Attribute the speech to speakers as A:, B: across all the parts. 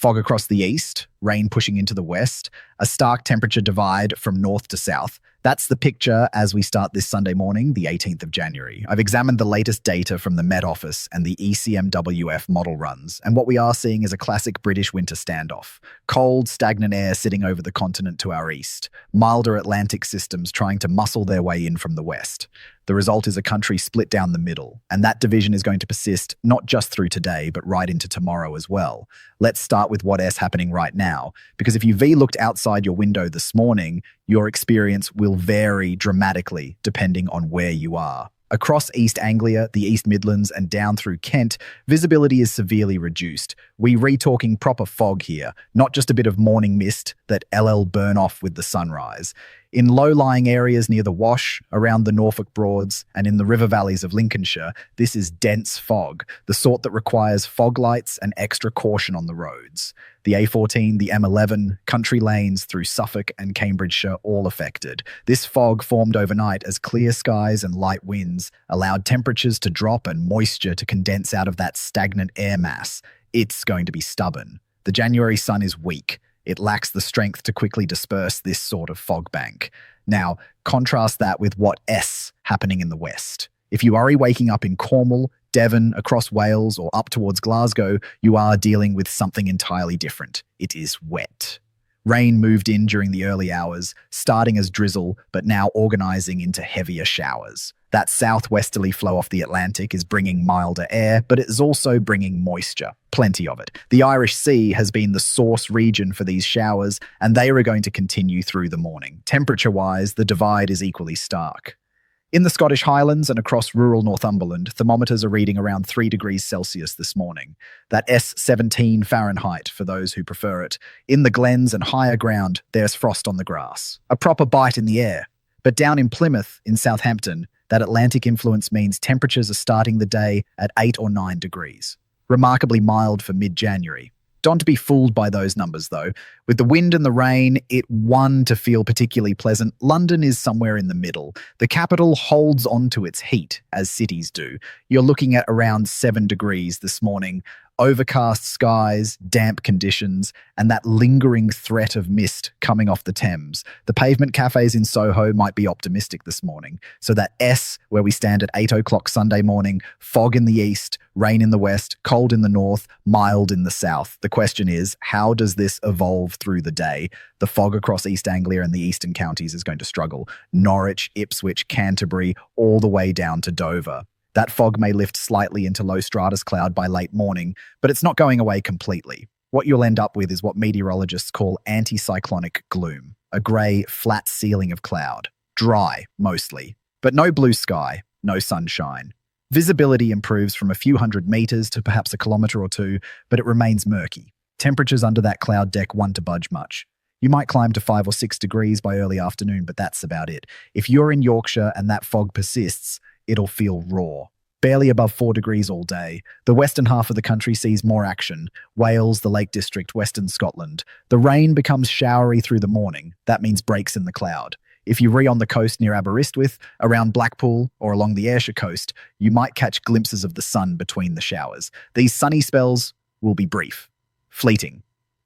A: Fog across the east, rain pushing into the west, a stark temperature divide from north to south. That's the picture as we start this Sunday morning, the 18th of January. I've examined the latest data from the Met Office and the ECMWF model runs, and what we are seeing is a classic British winter standoff. Cold, stagnant air sitting over the continent to our east, milder Atlantic systems trying to muscle their way in from the west. The result is a country split down the middle, and that division is going to persist not just through today, but right into tomorrow as well. Let's start with what is happening right now, because if you looked outside your window this morning, your experience will vary dramatically depending on where you are. Across East Anglia, the East Midlands, and down through Kent, visibility is severely reduced. We're talking proper fog here, not just a bit of morning mist that burn off with the sunrise. In low-lying areas near the Wash, around the Norfolk Broads, and in the river valleys of Lincolnshire, this is dense fog, the sort that requires fog lights and extra caution on the roads. The A14, the M11, country lanes through Suffolk and Cambridgeshire all affected. This fog formed overnight as clear skies and light winds allowed temperatures to drop and moisture to condense out of that stagnant air mass. It's going to be stubborn. The January sun is weak. It lacks the strength to quickly disperse this sort of fog bank. Now, contrast that with what's happening in the west. If you are waking up in Cornwall, Devon, across Wales, or up towards Glasgow, you are dealing with something entirely different. It is wet. Rain moved in during the early hours, starting as drizzle, but now organizing into heavier showers. That southwesterly flow off the Atlantic is bringing milder air, but it is also bringing moisture, plenty of it. The Irish Sea has been the source region for these showers, and they are going to continue through the morning. Temperature-wise, the divide is equally stark. In the Scottish Highlands and across rural Northumberland, thermometers are reading around 3 degrees Celsius this morning. That S17 Fahrenheit for those who prefer it. In the glens and higher ground, there's frost on the grass. A proper bite in the air. But down in Plymouth, in Southampton, that Atlantic influence means temperatures are starting the day at 8 or 9 degrees. Remarkably mild for mid-January. Don't be fooled by those numbers, though. With the wind and the rain, it won to feel particularly pleasant. London is somewhere in the middle. The capital holds on to its heat, as cities do. You're looking at around 7 degrees this morning. Overcast skies, damp conditions, and that lingering threat of mist coming off the Thames. The pavement cafes in Soho might be optimistic this morning. So that where we stand at 8 o'clock Sunday morning, fog in the east, rain in the west, cold in the north, mild in the south. The question is, how does this evolve through the day? The fog across East Anglia and the eastern counties is going to struggle. Norwich, Ipswich, Canterbury, all the way down to Dover. That fog may lift slightly into low stratus cloud by late morning, but it's not going away completely. What you'll end up with is what meteorologists call anticyclonic gloom, a grey, flat ceiling of cloud. Dry, mostly. But no blue sky, no sunshine. Visibility improves from a few hundred meters to perhaps a kilometre or two, but it remains murky. Temperatures under that cloud deck won't to budge much. You might climb to 5 or 6 degrees by early afternoon, but that's about it. If you're in Yorkshire and that fog persists, it'll feel raw. Barely above 4 degrees all day. The western half of the country sees more action. Wales, the Lake District, Western Scotland. The rain becomes showery through the morning. That means breaks in the cloud. If you're on the coast near Aberystwyth, around Blackpool, or along the Ayrshire coast, you might catch glimpses of the sun between the showers. These sunny spells will be brief, fleeting,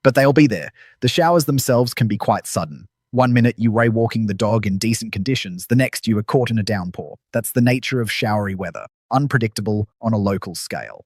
A: but they'll be there. The showers themselves can be quite sudden. 1 minute you were walking the dog in decent conditions, the next you were caught in a downpour. That's the nature of showery weather, unpredictable on a local scale.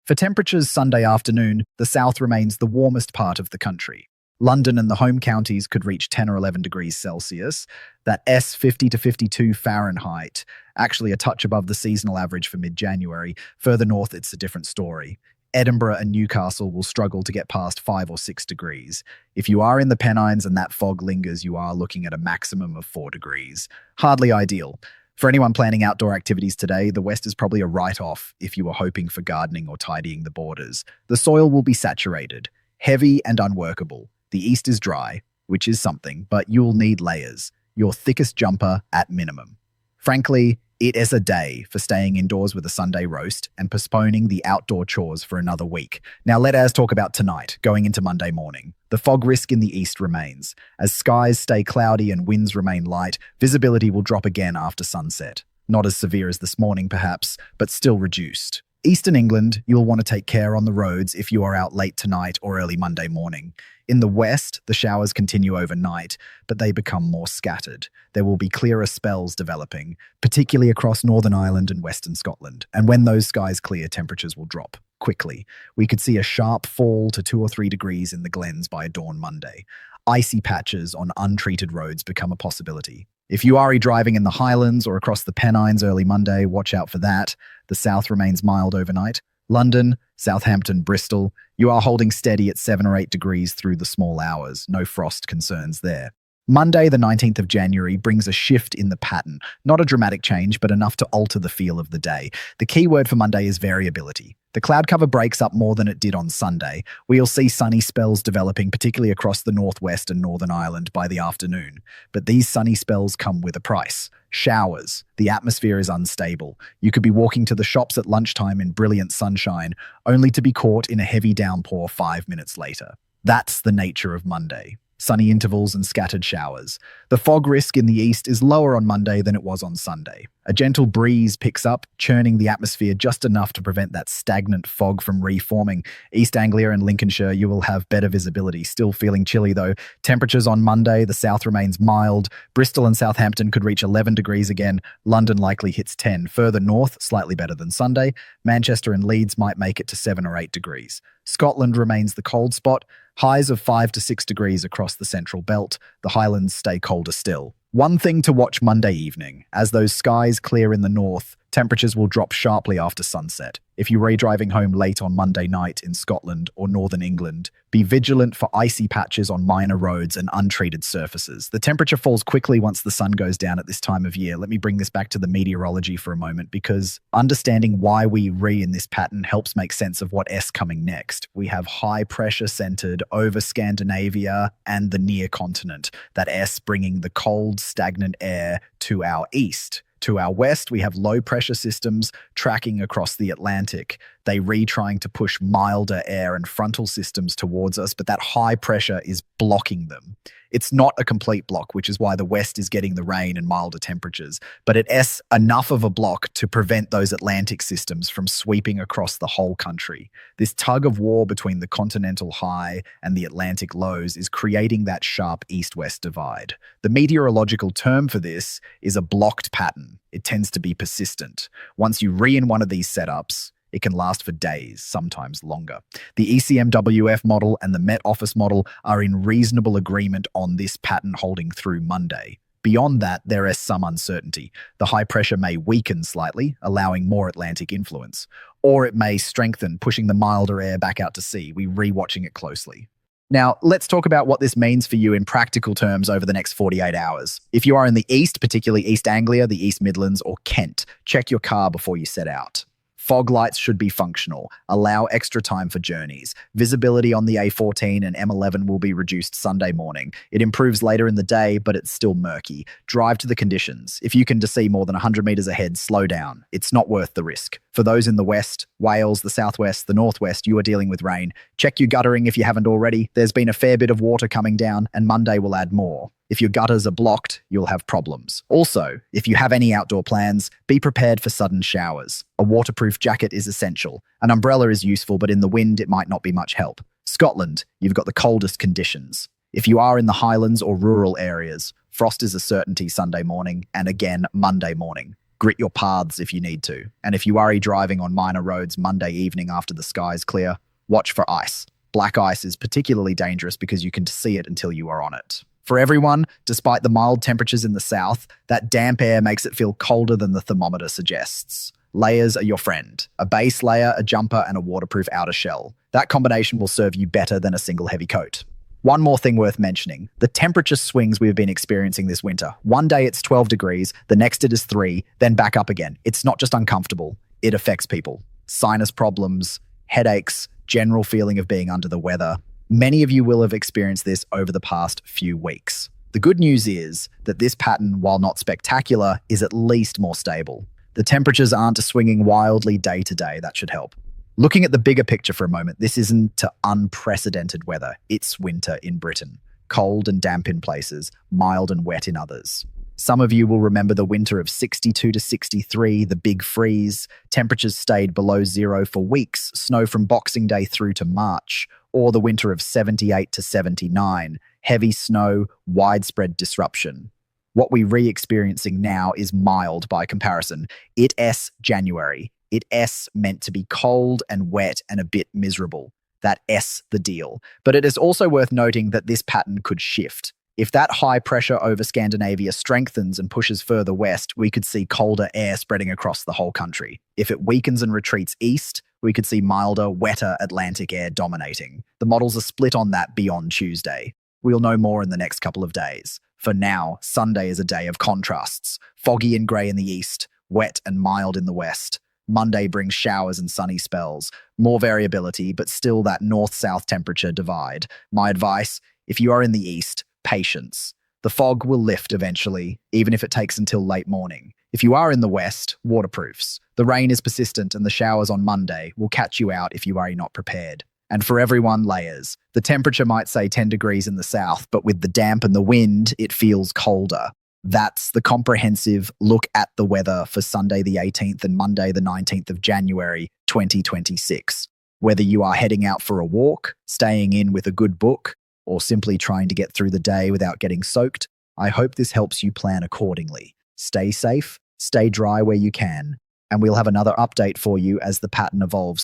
A: For temperatures Sunday afternoon, the south remains the warmest part of the country. London and the home counties could reach 10 or 11 degrees Celsius. That 50 to 52 Fahrenheit, actually a touch above the seasonal average for mid-January. Further north, it's a different story. Edinburgh and Newcastle will struggle to get past 5 or 6 degrees. If you are in the Pennines and that fog lingers, you are looking at a maximum of 4 degrees. Hardly ideal. For anyone planning outdoor activities today, the west is probably a write-off if you were hoping for gardening or tidying the borders. The soil will be saturated, heavy and unworkable. The east is dry, which is something, but you'll need layers. Your thickest jumper at minimum. Frankly, it is a day for staying indoors with a Sunday roast and postponing the outdoor chores for another week. Now let us talk about tonight, going into Monday morning. The fog risk in the east remains. As skies stay cloudy and winds remain light, visibility will drop again after sunset. Not as severe as this morning perhaps, but still reduced. Eastern England, you'll want to take care on the roads if you are out late tonight or early Monday morning. In the west, the showers continue overnight, but they become more scattered. There will be clearer spells developing, particularly across Northern Ireland and Western Scotland. And when those skies clear, temperatures will drop quickly. We could see a sharp fall to 2 or 3 degrees in the glens by dawn Monday. Icy patches on untreated roads become a possibility. If you are driving in the Highlands or across the Pennines early Monday, watch out for that. The south remains mild overnight. London, Southampton, Bristol, you are holding steady at 7 or 8 degrees through the small hours. No frost concerns there. Monday, the 19th of January, brings a shift in the pattern. Not a dramatic change, but enough to alter the feel of the day. The key word for Monday is variability. The cloud cover breaks up more than it did on Sunday. We'll see sunny spells developing, particularly across the northwest and Northern Ireland by the afternoon. But these sunny spells come with a price. Showers. The atmosphere is unstable. You could be walking to the shops at lunchtime in brilliant sunshine, only to be caught in a heavy downpour 5 minutes later. That's the nature of Monday. Sunny intervals and scattered showers. The fog risk in the east is lower on Monday than it was on Sunday. A gentle breeze picks up, churning the atmosphere just enough to prevent that stagnant fog from reforming. East Anglia and Lincolnshire, you will have better visibility. Still feeling chilly though. Temperatures on Monday, the south remains mild. Bristol and Southampton could reach 11 degrees again. London likely hits 10. Further north, slightly better than Sunday. Manchester and Leeds might make it to 7 or 8 degrees. Scotland remains the cold spot. Highs of 5 to 6 degrees across the central belt. The Highlands stay colder still. One thing to watch Monday evening. As those skies clear in the north, temperatures will drop sharply after sunset. If you are driving home late on Monday night in Scotland or Northern England, be vigilant for icy patches on minor roads and untreated surfaces. The temperature falls quickly once the sun goes down at this time of year. Let me bring this back to the meteorology for a moment, because understanding why we in this pattern helps make sense of what S coming next. We have high pressure centered over Scandinavia and the near continent. That S bringing the cold, stagnant air to our east. To our west, we have low-pressure systems tracking across the Atlantic. They trying to push milder air and frontal systems towards us, but that high pressure is blocking them. It's not a complete block, which is why the west is getting the rain and milder temperatures, but it's enough of a block to prevent those Atlantic systems from sweeping across the whole country. This tug of war between the continental high and the Atlantic lows is creating that sharp east-west divide. The meteorological term for this is a blocked pattern. It tends to be persistent. Once you in one of these setups, it can last for days, sometimes longer. The ECMWF model and the Met Office model are in reasonable agreement on this pattern holding through Monday. Beyond that, there is some uncertainty. The high pressure may weaken slightly, allowing more Atlantic influence. Or it may strengthen, pushing the milder air back out to sea. We're rewatching it closely. Now, let's talk about what this means for you in practical terms over the next 48 hours. If you are in the east, particularly East Anglia, the East Midlands, or Kent, check your car before you set out. Fog lights should be functional. Allow extra time for journeys. Visibility on the A14 and M11 will be reduced Sunday morning. It improves later in the day, but it's still murky. Drive to the conditions. If you can see more than 100 metres ahead, slow down. It's not worth the risk. For those in the west, Wales, the southwest, the northwest, you are dealing with rain. Check your guttering if you haven't already. There's been a fair bit of water coming down, and Monday will add more. If your gutters are blocked, you'll have problems. Also, if you have any outdoor plans, be prepared for sudden showers. A waterproof jacket is essential. An umbrella is useful, but in the wind, it might not be much help. Scotland, you've got the coldest conditions. If you are in the Highlands or rural areas, frost is a certainty Sunday morning and again Monday morning. Grit your paths if you need to. And if you are driving on minor roads Monday evening after the skies clear, watch for ice. Black ice is particularly dangerous because you can see it until you are on it. For everyone, despite the mild temperatures in the south, that damp air makes it feel colder than the thermometer suggests. Layers are your friend. A base layer, a jumper, and a waterproof outer shell. That combination will serve you better than a single heavy coat. One more thing worth mentioning, the temperature swings we've been experiencing this winter. One day it's 12 degrees, the next it is 3, then back up again. It's not just uncomfortable, it affects people. Sinus problems, headaches, general feeling of being under the weather. Many of you will have experienced this over the past few weeks. The good news is that this pattern, while not spectacular, is at least more stable. The temperatures aren't swinging wildly day to day. That should help. Looking at the bigger picture for a moment, this isn't unprecedented weather. It's winter in Britain. Cold and damp in places, mild and wet in others. Some of you will remember the winter of 62 to 63, the big freeze. Temperatures stayed below zero for weeks, snow from Boxing Day through to March. Or the winter of 78 to 79, heavy snow, widespread disruption. What we're re-experiencing now is mild by comparison. It's January. It's meant to be cold and wet and a bit miserable. That's the deal. But it is also worth noting that this pattern could shift. If that high pressure over Scandinavia strengthens and pushes further west, we could see colder air spreading across the whole country. If it weakens and retreats east, we could see milder, wetter Atlantic air dominating. The models are split on that beyond Tuesday. We'll know more in the next couple of days. For now, Sunday is a day of contrasts. Foggy and grey in the east, wet and mild in the west. Monday brings showers and sunny spells. More variability, but still that north-south temperature divide. My advice, if you are in the east, patience. The fog will lift eventually, even if it takes until late morning. If you are in the west, waterproofs. The rain is persistent and the showers on Monday will catch you out if you are not prepared. And for everyone, layers. The temperature might say 10 degrees in the south, but with the damp and the wind, it feels colder. That's the comprehensive look at the weather for Sunday the 18th and Monday the 19th of January 2026. Whether you are heading out for a walk, staying in with a good book, or simply trying to get through the day without getting soaked, I hope this helps you plan accordingly. Stay safe, stay dry where you can, and we'll have another update for you as the pattern evolves